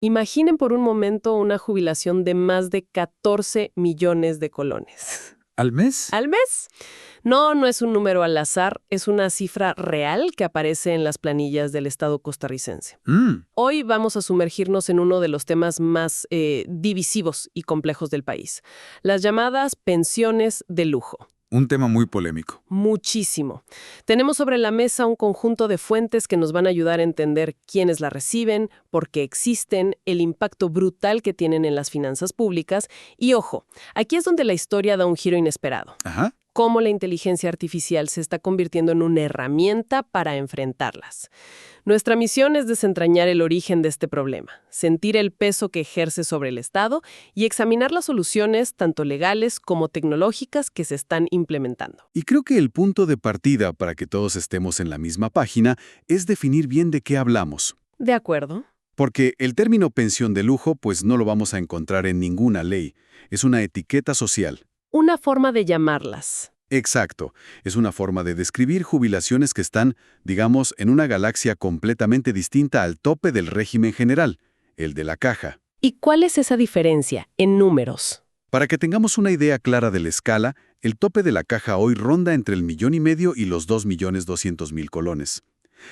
Imaginen por un momento una jubilación de más de 14 millones de colones. ¿Al mes? ¿Al mes? No, no es un número al azar, es una cifra real que aparece en las planillas del Estado costarricense. Hoy vamos a sumergirnos en uno de los temas más divisivos y complejos del país, las llamadas pensiones de lujo. Un tema muy polémico. Muchísimo. Tenemos sobre la mesa un conjunto de fuentes que nos van a ayudar a entender quiénes la reciben, por qué existen, el impacto brutal que tienen en las finanzas públicas y, ojo, aquí es donde la historia da un giro inesperado. Ajá. Cómo la inteligencia artificial se está convirtiendo en una herramienta para enfrentarlas. Nuestra misión es desentrañar el origen de este problema, sentir el peso que ejerce sobre el Estado y examinar las soluciones, tanto legales como tecnológicas, que se están implementando. Y creo que el punto de partida para que todos estemos en la misma página es definir bien de qué hablamos. ¿De acuerdo? Porque el término pensión de lujo pues no lo vamos a encontrar en ninguna ley. Es una etiqueta social. Una forma de llamarlas. Exacto. Es una forma de describir jubilaciones que están, digamos, en una galaxia completamente distinta al tope del régimen general, el de la caja. ¿Y cuál es esa diferencia en números? Para que tengamos una idea clara de la escala, el tope de la caja hoy ronda entre el 1,5 millones y los 2,200,000 colones.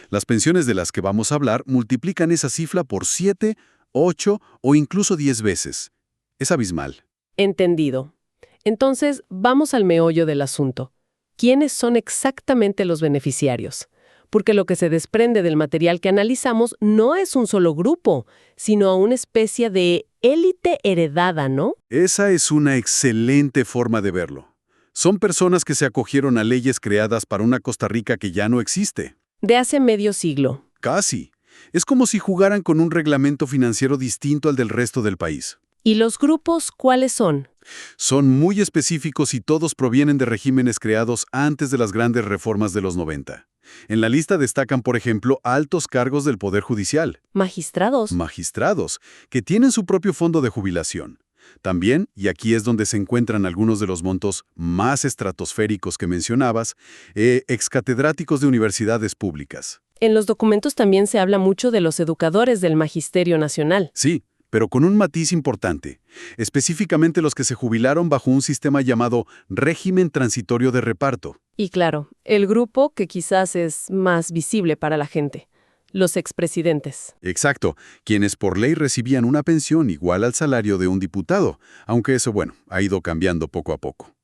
Las pensiones de las que vamos a hablar multiplican esa cifra por 7, 8 o incluso 10 veces. Es abismal. Entendido. Entonces, vamos al meollo del asunto. ¿Quiénes son exactamente los beneficiarios? Porque lo que se desprende del material que analizamos no es un solo grupo, sino una especie de élite heredada, ¿no? Esa es una excelente forma de verlo. Son personas que se acogieron a leyes creadas para una Costa Rica que ya no existe. De hace medio siglo. Casi. Es como si jugaran con un reglamento financiero distinto al del resto del país. ¿Y los grupos cuáles son? Son muy específicos y todos provienen de regímenes creados antes de las grandes reformas de los 90. En la lista destacan, por ejemplo, altos cargos del Poder Judicial. ¿Magistrados? Magistrados, que tienen su propio fondo de jubilación. También, y aquí es donde se encuentran algunos de los montos más estratosféricos que mencionabas, excatedráticos de universidades públicas. En los documentos también se habla mucho de los educadores del Magisterio Nacional. Sí, pero con un matiz importante, específicamente los que se jubilaron bajo un sistema llamado régimen transitorio de reparto. Y claro, el grupo que quizás es más visible para la gente, los expresidentes. Exacto, quienes por ley recibían una pensión igual al salario de un diputado, aunque eso, ha ido cambiando poco a poco.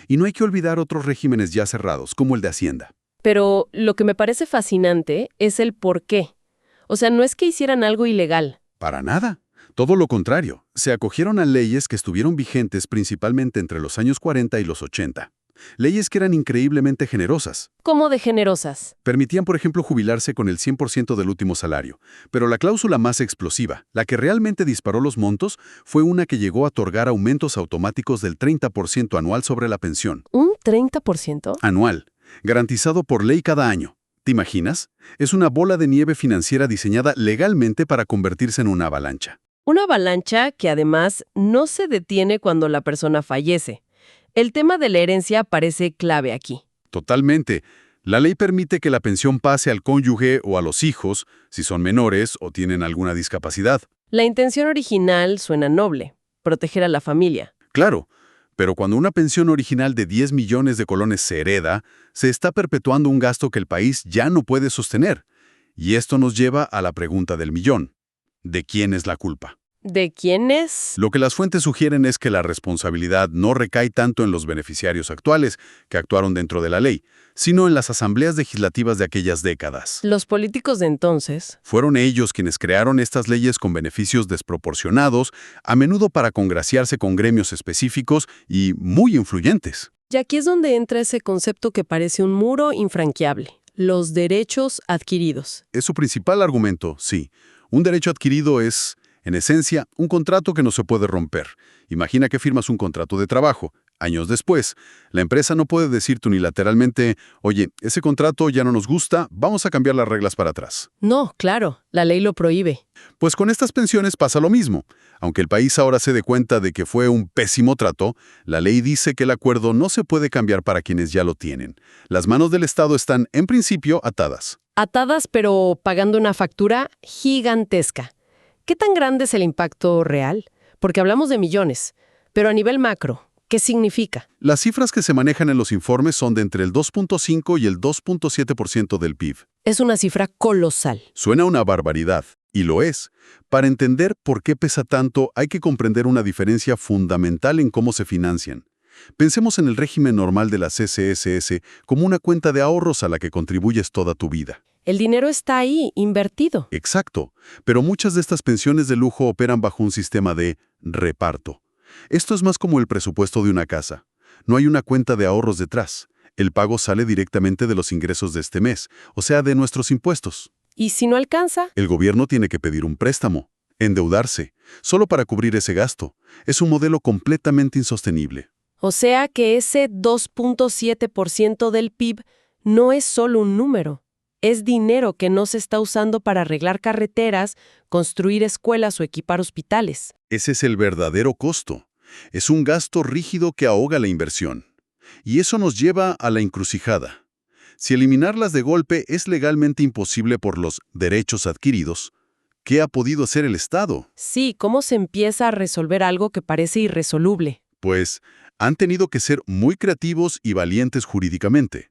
Y no hay que olvidar otros regímenes ya cerrados, como el de Hacienda. Pero lo que me parece fascinante es el por qué. O sea, no es que hicieran algo ilegal. Para nada. Todo lo contrario, se acogieron a leyes que estuvieron vigentes principalmente entre los años 40 y los 80. Leyes que eran increíblemente generosas. ¿Cómo de generosas? Permitían, por ejemplo, jubilarse con el 100% del último salario. Pero la cláusula más explosiva, la que realmente disparó los montos, fue una que llegó a otorgar aumentos automáticos del 30% anual sobre la pensión. ¿Un 30%? Anual, garantizado por ley cada año. ¿Te imaginas? Es una bola de nieve financiera diseñada legalmente para convertirse en una avalancha. Una avalancha que además no se detiene cuando la persona fallece. El tema de la herencia parece clave aquí. Totalmente. La ley permite que la pensión pase al cónyuge o a los hijos, si son menores o tienen alguna discapacidad. La intención original suena noble, proteger a la familia. Claro, pero cuando una pensión original de 10 millones de colones se hereda, se está perpetuando un gasto que el país ya no puede sostener. Y esto nos lleva a la pregunta del millón. ¿De quién es la culpa? ¿De quién es? Lo que las fuentes sugieren es que la responsabilidad no recae tanto en los beneficiarios actuales, que actuaron dentro de la ley, sino en las asambleas legislativas de aquellas décadas. Los políticos de entonces. Fueron ellos quienes crearon estas leyes con beneficios desproporcionados, a menudo para congraciarse con gremios específicos y muy influyentes. Y aquí es donde entra ese concepto que parece un muro infranqueable: los derechos adquiridos. Es su principal argumento, sí. Un derecho adquirido es, en esencia, un contrato que no se puede romper. Imagina que firmas un contrato de trabajo. Años después, la empresa no puede decirte unilateralmente, oye, ese contrato ya no nos gusta, vamos a cambiar las reglas para atrás. No, claro, la ley lo prohíbe. Pues con estas pensiones pasa lo mismo. Aunque el país ahora se dé cuenta de que fue un pésimo trato, la ley dice que el acuerdo no se puede cambiar para quienes ya lo tienen. Las manos del Estado están, en principio, atadas. Atadas, pero pagando una factura gigantesca. ¿Qué tan grande es el impacto real? Porque hablamos de millones, pero a nivel macro, ¿qué significa? Las cifras que se manejan en los informes son de entre el 2.5 y el 2.7% del PIB. Es una cifra colosal. Suena una barbaridad, y lo es. Para entender por qué pesa tanto, hay que comprender una diferencia fundamental en cómo se financian. Pensemos en el régimen normal de la CCSS como una cuenta de ahorros a la que contribuyes toda tu vida. El dinero está ahí, invertido. Exacto, pero muchas de estas pensiones de lujo operan bajo un sistema de reparto. Esto es más como el presupuesto de una casa. No hay una cuenta de ahorros detrás. El pago sale directamente de los ingresos de este mes, o sea, de nuestros impuestos. ¿Y si no alcanza? El gobierno tiene que pedir un préstamo, endeudarse, solo para cubrir ese gasto. Es un modelo completamente insostenible. O sea que ese 2.7% del PIB no es solo un número. Es dinero que no se está usando para arreglar carreteras, construir escuelas o equipar hospitales. Ese es el verdadero costo. Es un gasto rígido que ahoga la inversión. Y eso nos lleva a la encrucijada. Si eliminarlas de golpe es legalmente imposible por los derechos adquiridos, ¿qué ha podido hacer el Estado? Sí, ¿cómo se empieza a resolver algo que parece irresoluble? Pues han tenido que ser muy creativos y valientes jurídicamente.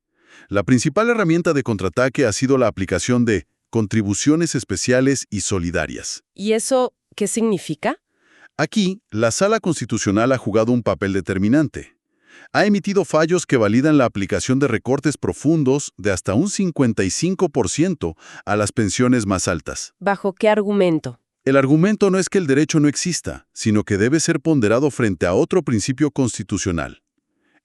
La principal herramienta de contraataque ha sido la aplicación de contribuciones especiales y solidarias. ¿Y eso qué significa? Aquí, la Sala Constitucional ha jugado un papel determinante. Ha emitido fallos que validan la aplicación de recortes profundos de hasta un 55% a las pensiones más altas. ¿Bajo qué argumento? El argumento no es que el derecho no exista, sino que debe ser ponderado frente a otro principio constitucional,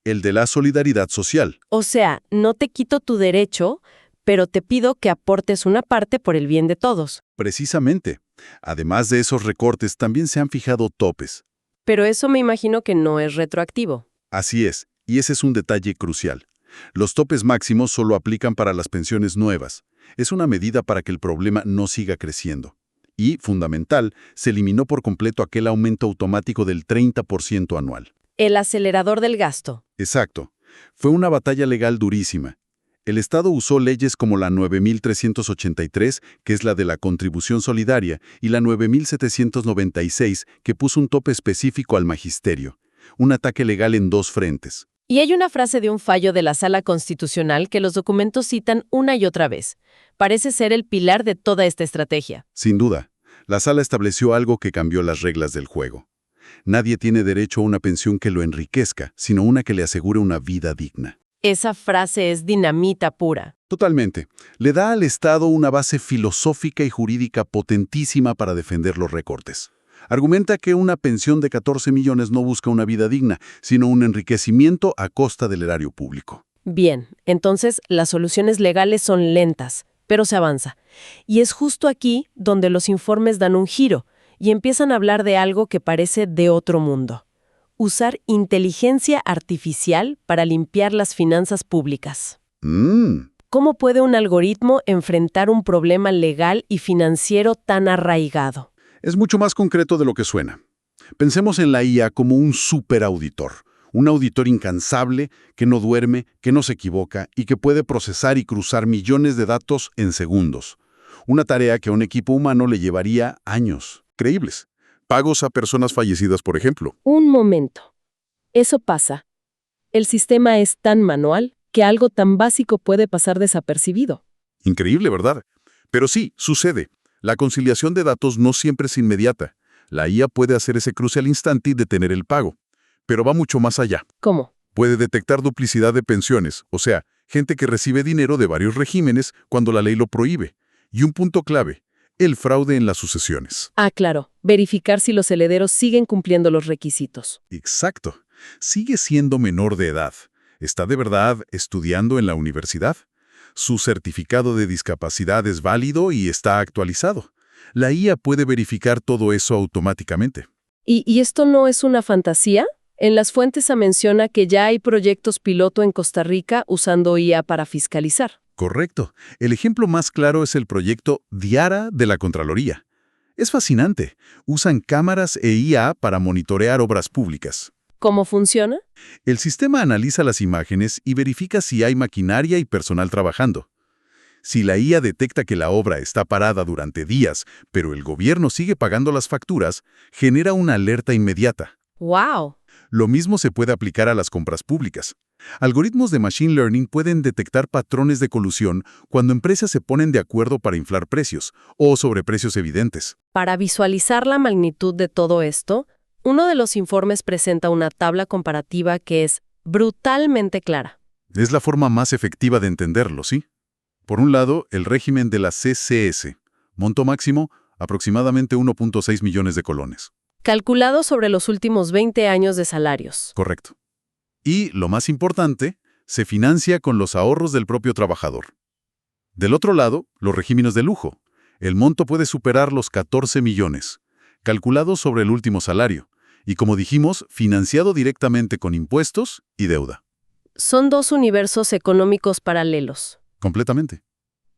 el de la solidaridad social. O sea, no te quito tu derecho, pero te pido que aportes una parte por el bien de todos. Precisamente. Además de esos recortes, también se han fijado topes. Pero eso me imagino que no es retroactivo. Así es, y ese es un detalle crucial. Los topes máximos solo aplican para las pensiones nuevas. Es una medida para que el problema no siga creciendo. Y, fundamental, se eliminó por completo aquel aumento automático del 30% anual. El acelerador del gasto. Exacto. Fue una batalla legal durísima. El Estado usó leyes como la 9.383, que es la de la contribución solidaria, y la 9.796, que puso un tope específico al magisterio. Un ataque legal en dos frentes. Y hay una frase de un fallo de la Sala Constitucional que los documentos citan una y otra vez. Parece ser el pilar de toda esta estrategia. Sin duda, la Sala estableció algo que cambió las reglas del juego. Nadie tiene derecho a una pensión que lo enriquezca, sino una que le asegure una vida digna. Esa frase es dinamita pura. Totalmente. Le da al Estado una base filosófica y jurídica potentísima para defender los recortes. Argumenta que una pensión de 14 millones no busca una vida digna, sino un enriquecimiento a costa del erario público. Bien, entonces las soluciones legales son lentas, pero se avanza. Y es justo aquí donde los informes dan un giro y empiezan a hablar de algo que parece de otro mundo. Usar inteligencia artificial para limpiar las finanzas públicas. ¿Cómo puede un algoritmo enfrentar un problema legal y financiero tan arraigado? Es mucho más concreto de lo que suena. Pensemos en la IA como un superauditor, un auditor incansable que no duerme, que no se equivoca y que puede procesar y cruzar millones de datos en segundos. Una tarea que a un equipo humano le llevaría años. Creíbles. Pagos a personas fallecidas, por ejemplo. Un momento. Eso pasa. El sistema es tan manual que algo tan básico puede pasar desapercibido. Increíble, ¿verdad? Pero sí, sucede. La conciliación de datos no siempre es inmediata. La IA puede hacer ese cruce al instante y detener el pago. Pero va mucho más allá. ¿Cómo? Puede detectar duplicidad de pensiones, o sea, gente que recibe dinero de varios regímenes cuando la ley lo prohíbe. Y un punto clave, el fraude en las sucesiones. Ah, claro. Verificar si los herederos siguen cumpliendo los requisitos. Exacto. Sigue siendo menor de edad. ¿Está de verdad estudiando en la universidad? Su certificado de discapacidad es válido y está actualizado. La IA puede verificar todo eso automáticamente. ¿Y esto no es una fantasía? En las fuentes se menciona que ya hay proyectos piloto en Costa Rica usando IA para fiscalizar. Correcto. El ejemplo más claro es el proyecto Diara de la Contraloría. Es fascinante. Usan cámaras e IA para monitorear obras públicas. ¿Cómo funciona? El sistema analiza las imágenes y verifica si hay maquinaria y personal trabajando. Si la IA detecta que la obra está parada durante días, pero el gobierno sigue pagando las facturas, genera una alerta inmediata. ¡Wow! Lo mismo se puede aplicar a las compras públicas. Algoritmos de Machine Learning pueden detectar patrones de colusión cuando empresas se ponen de acuerdo para inflar precios o sobreprecios evidentes. Para visualizar la magnitud de todo esto, uno de los informes presenta una tabla comparativa que es brutalmente clara. Es la forma más efectiva de entenderlo, ¿sí? Por un lado, el régimen de la CCS. Monto máximo, aproximadamente 1.6 millones de colones. Calculado sobre los últimos 20 años de salarios. Correcto. Y, lo más importante, se financia con los ahorros del propio trabajador. Del otro lado, los regímenes de lujo. El monto puede superar los 14 millones, calculado sobre el último salario, y como dijimos, financiado directamente con impuestos y deuda. Son dos universos económicos paralelos. Completamente.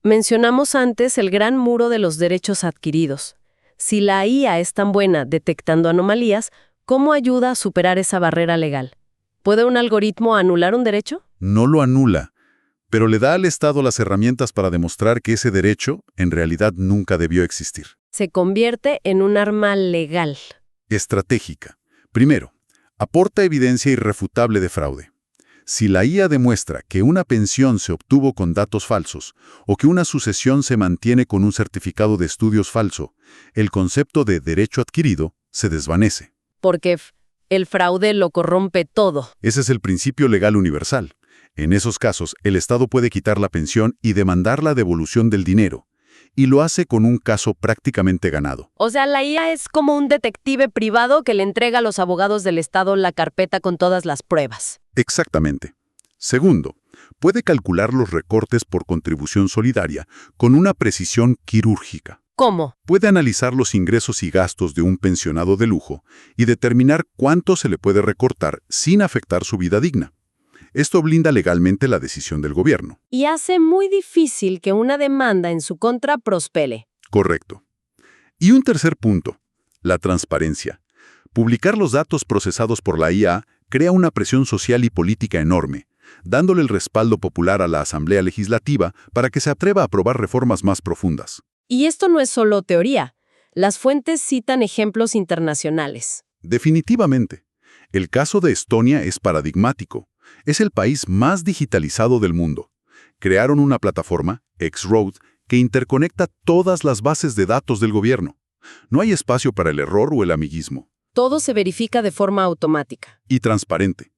Mencionamos antes el gran muro de los derechos adquiridos. Si la IA es tan buena detectando anomalías, ¿cómo ayuda a superar esa barrera legal? ¿Puede un algoritmo anular un derecho? No lo anula, pero le da al Estado las herramientas para demostrar que ese derecho en realidad nunca debió existir. Se convierte en un arma legal. Estratégica. Primero, aporta evidencia irrefutable de fraude. Si la IA demuestra que una pensión se obtuvo con datos falsos o que una sucesión se mantiene con un certificado de estudios falso, el concepto de derecho adquirido se desvanece. Porque el fraude lo corrompe todo. Ese es el principio legal universal. En esos casos, el Estado puede quitar la pensión y demandar la devolución del dinero, y lo hace con un caso prácticamente ganado. O sea, la IA es como un detective privado que le entrega a los abogados del Estado la carpeta con todas las pruebas. Exactamente. Segundo, puede calcular los recortes por contribución solidaria con una precisión quirúrgica. ¿Cómo? Puede analizar los ingresos y gastos de un pensionado de lujo y determinar cuánto se le puede recortar sin afectar su vida digna. Esto blinda legalmente la decisión del gobierno. Y hace muy difícil que una demanda en su contra prospere. Correcto. Y un tercer punto, la transparencia. Publicar los datos procesados por la IA crea una presión social y política enorme, dándole el respaldo popular a la Asamblea Legislativa para que se atreva a aprobar reformas más profundas. Y esto no es solo teoría. Las fuentes citan ejemplos internacionales. Definitivamente. El caso de Estonia es paradigmático. Es el país más digitalizado del mundo. Crearon una plataforma, X-Road, que interconecta todas las bases de datos del gobierno. No hay espacio para el error o el amiguismo. Todo se verifica de forma automática. Y transparente.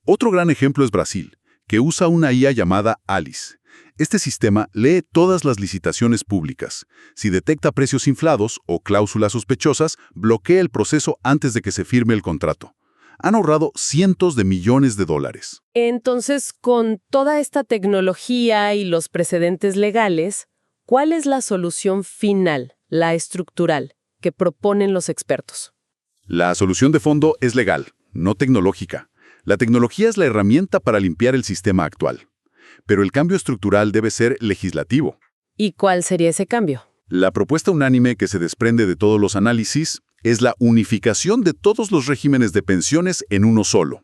Otro gran ejemplo es Brasil, que usa una IA llamada Alice. Este sistema lee todas las licitaciones públicas. Si detecta precios inflados o cláusulas sospechosas, bloquea el proceso antes de que se firme el contrato. Han ahorrado cientos de millones de dólares. Entonces, con toda esta tecnología y los precedentes legales, ¿cuál es la solución final, la estructural, que proponen los expertos? La solución de fondo es legal, no tecnológica. La tecnología es la herramienta para limpiar el sistema actual. Pero el cambio estructural debe ser legislativo. ¿Y cuál sería ese cambio? La propuesta unánime que se desprende de todos los análisis es la unificación de todos los regímenes de pensiones en uno solo,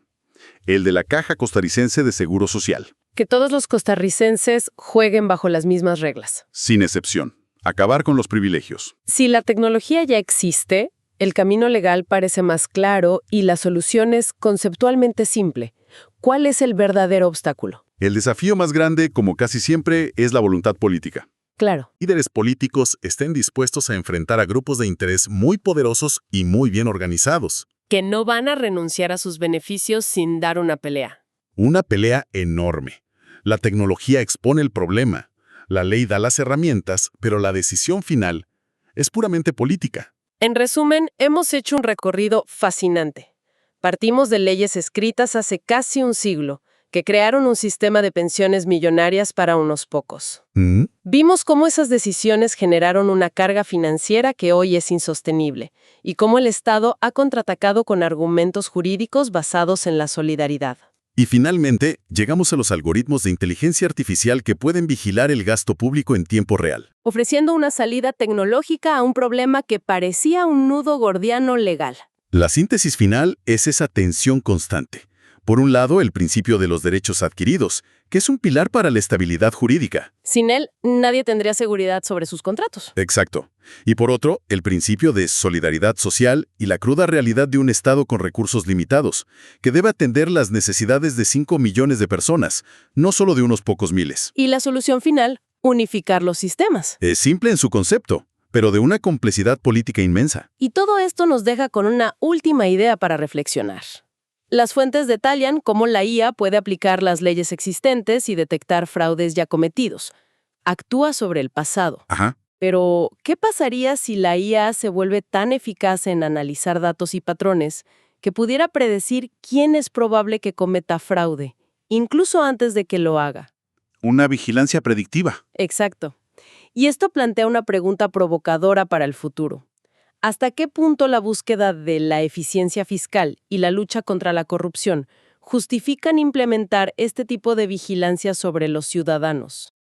el de la Caja Costarricense de Seguro Social. Que todos los costarricenses jueguen bajo las mismas reglas. Sin excepción. Acabar con los privilegios. Si la tecnología ya existe, el camino legal parece más claro y la solución es conceptualmente simple. ¿Cuál es el verdadero obstáculo? El desafío más grande, como casi siempre, es la voluntad política. Claro. Líderes políticos estén dispuestos a enfrentar a grupos de interés muy poderosos y muy bien organizados. Que no van a renunciar a sus beneficios sin dar una pelea. Una pelea enorme. La tecnología expone el problema. La ley da las herramientas, pero la decisión final es puramente política. En resumen, hemos hecho un recorrido fascinante. Partimos de leyes escritas hace casi un siglo, que crearon un sistema de pensiones millonarias para unos pocos. Vimos cómo esas decisiones generaron una carga financiera que hoy es insostenible, y cómo el Estado ha contraatacado con argumentos jurídicos basados en la solidaridad. Y finalmente, llegamos a los algoritmos de inteligencia artificial que pueden vigilar el gasto público en tiempo real. Ofreciendo una salida tecnológica a un problema que parecía un nudo gordiano legal. La síntesis final es esa tensión constante. Por un lado, el principio de los derechos adquiridos, que es un pilar para la estabilidad jurídica. Sin él, nadie tendría seguridad sobre sus contratos. Exacto. Y por otro, el principio de solidaridad social y la cruda realidad de un Estado con recursos limitados, que debe atender las necesidades de 5 millones de personas, no solo de unos pocos miles. Y la solución final, unificar los sistemas. Es simple en su concepto, pero de una complejidad política inmensa. Y todo esto nos deja con una última idea para reflexionar. Las fuentes detallan cómo la IA puede aplicar las leyes existentes y detectar fraudes ya cometidos. Actúa sobre el pasado. Ajá. Pero, ¿qué pasaría si la IA se vuelve tan eficaz en analizar datos y patrones que pudiera predecir quién es probable que cometa fraude, incluso antes de que lo haga? Una vigilancia predictiva. Exacto. Y esto plantea una pregunta provocadora para el futuro. ¿Hasta qué punto la búsqueda de la eficiencia fiscal y la lucha contra la corrupción justifican implementar este tipo de vigilancia sobre los ciudadanos?